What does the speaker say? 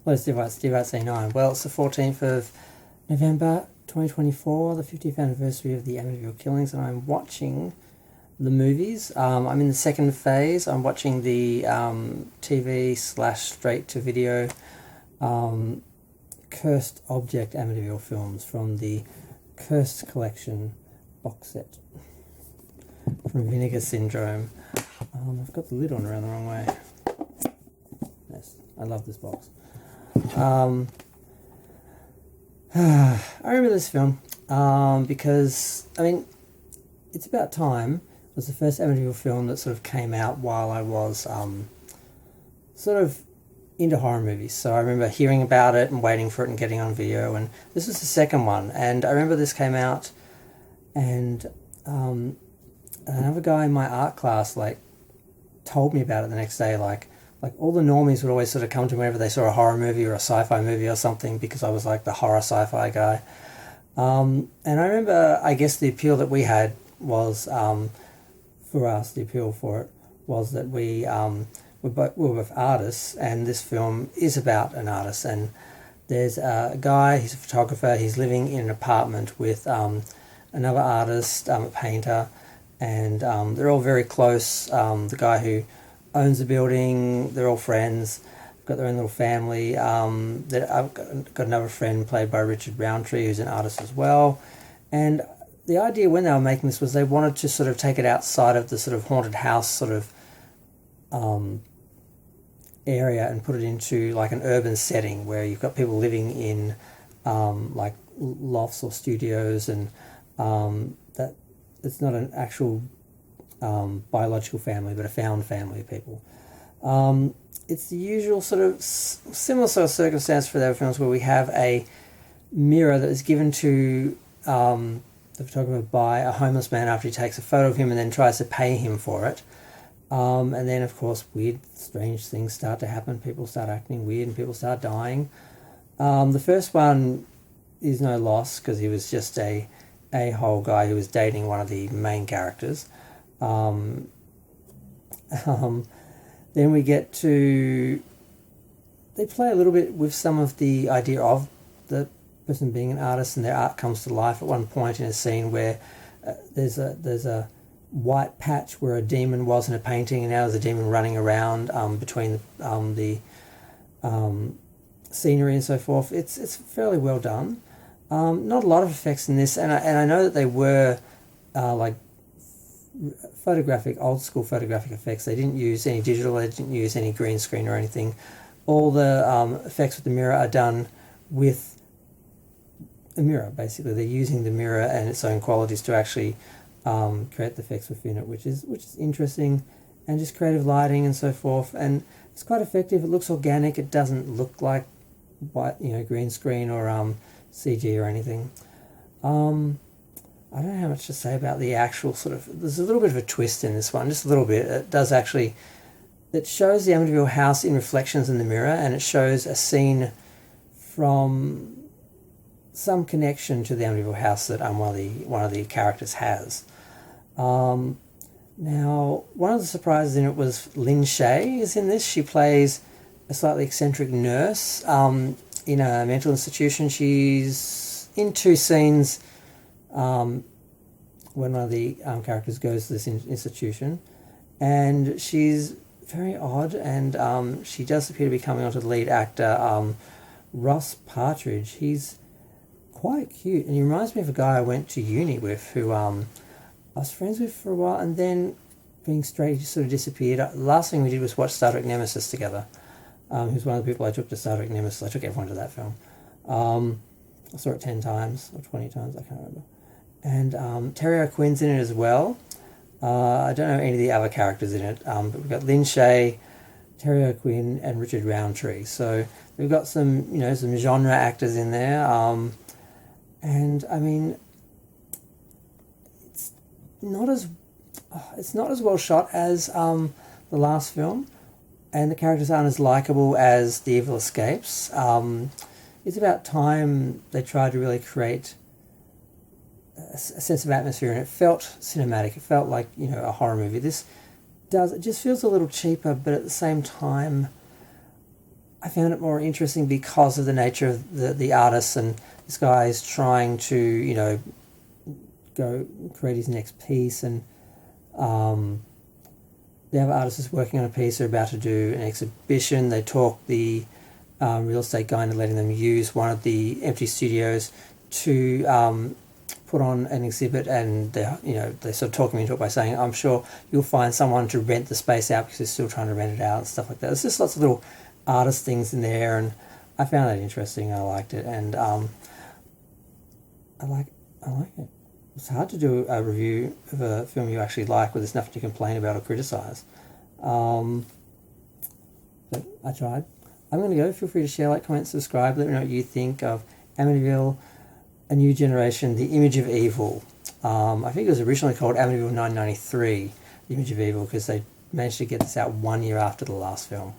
Well, it's Steve Arts 89. Well, it's the 14th of November 2024, the 50th anniversary of the Amityville killings, and I'm watching the movies. I'm in the second phase. I'm watching the TV slash straight to video Cursed Object Amityville films from the Cursed Collection box set from Vinegar Syndrome. I've got the lid on around the wrong way. Yes, I love this box. I remember this film because, I mean, it's about time. It was the first Amityville film that sort of came out while I was sort of into horror movies. So I remember hearing about it and waiting for it and getting on video, and this was the second one. And I remember this came out, and another guy in my art class told me about it the next day. Like all the normies would always sort of come to me whenever they saw a horror movie or a sci-fi movie or something, because I was like the horror sci-fi guy. And I remember, I guess the appeal that we had was, for us, the appeal for it was that we were both artists, and this film is about an artist. And there's a guy, he's a photographer, he's living in an apartment with another artist, a painter, and they're all very close. The guy who owns the building, they're all friends, got their own little family. I've got another friend played by Richard Roundtree, who's an artist as well. And the idea when they were making this was they wanted to sort of take it outside of the sort of haunted house sort of area and put it into like an urban setting where you've got people living in like lofts or studios, and that it's not an actual biological family, but a found family of people. It's the usual sort of similar sort of circumstance for the other films, where we have a mirror that is given to the photographer by a homeless man after he takes a photo of him and then tries to pay him for it. And then, of course, weird, strange things start to happen. People start acting weird and people start dying. The first one is no loss because he was just a whole guy who was dating one of the main characters. Then we get to, they play a little bit with some of the idea of the person being an artist, and their art comes to life at one point in a scene where there's a white patch where a demon was in a painting, and now there's a demon running around between the scenery and so forth. It's fairly well done. Not a lot of effects in this, and I know that they were like old school photographic effects. They didn't use any digital, they didn't use any green screen or anything. All the effects with the mirror are done with a mirror, basically. They're using the mirror and its own qualities to actually create the effects within it, which is interesting, and just creative lighting and so forth. And it's quite effective. It looks organic. It doesn't look like green screen or CG or anything. I don't know how much to say about the actual sort of... There's a little bit of a twist in this one, just a little bit. It does actually... It shows the Amityville house in reflections in the mirror, and it shows a scene from some connection to the Amityville house that one of the characters has. Now, one of the surprises in it was Lynn Shay is in this. She plays a slightly eccentric nurse in a mental institution. She's in two scenes when one of the characters goes to this institution, and she's very odd, and she does appear to be coming onto the lead actor, Ross Partridge. He's quite cute, and he reminds me of a guy I went to uni with, who I was friends with for a while, and then being straight, he just sort of disappeared. The last thing we did was watch Star Trek Nemesis together. He was one of the people I took to Star Trek Nemesis. I took everyone to that film. I saw it 10 times or 20 times, I can't remember. And Terry O'Quinn's in it as well. I don't know any of the other characters in it, but we've got Lynn Shay, Terry O'Quinn, and Richard Roundtree. So we've got some genre actors in there. And I mean, it's not as well shot as the last film, and the characters aren't as likable as The Evil Escapes. It's about time they tried to really create a sense of atmosphere, and it felt cinematic. It felt like a horror movie. It just feels a little cheaper, but at the same time, I found it more interesting because of the nature of the artists, and this guy is trying to, you know, go create his next piece, and the other artist is working on a piece. They're about to do an exhibition. They talk the real estate guy into letting them use one of the empty studios to put on an exhibit, and they sort of talk him into it by saying, "I'm sure you'll find someone to rent the space out because they're still trying to rent it out," and stuff like that. There's just lots of little artist things in there, and I found that interesting. I liked it, and I like it. It's hard to do a review of a film you actually like where there's nothing to complain about or criticise. But I tried. I'm going to go. Feel free to share, like, comment, subscribe. Let me know what you think of Amityville, A New Generation, The Image of Evil. I think it was originally called Amityville 993, The Image of Evil, because they managed to get this out 1 year after the last film.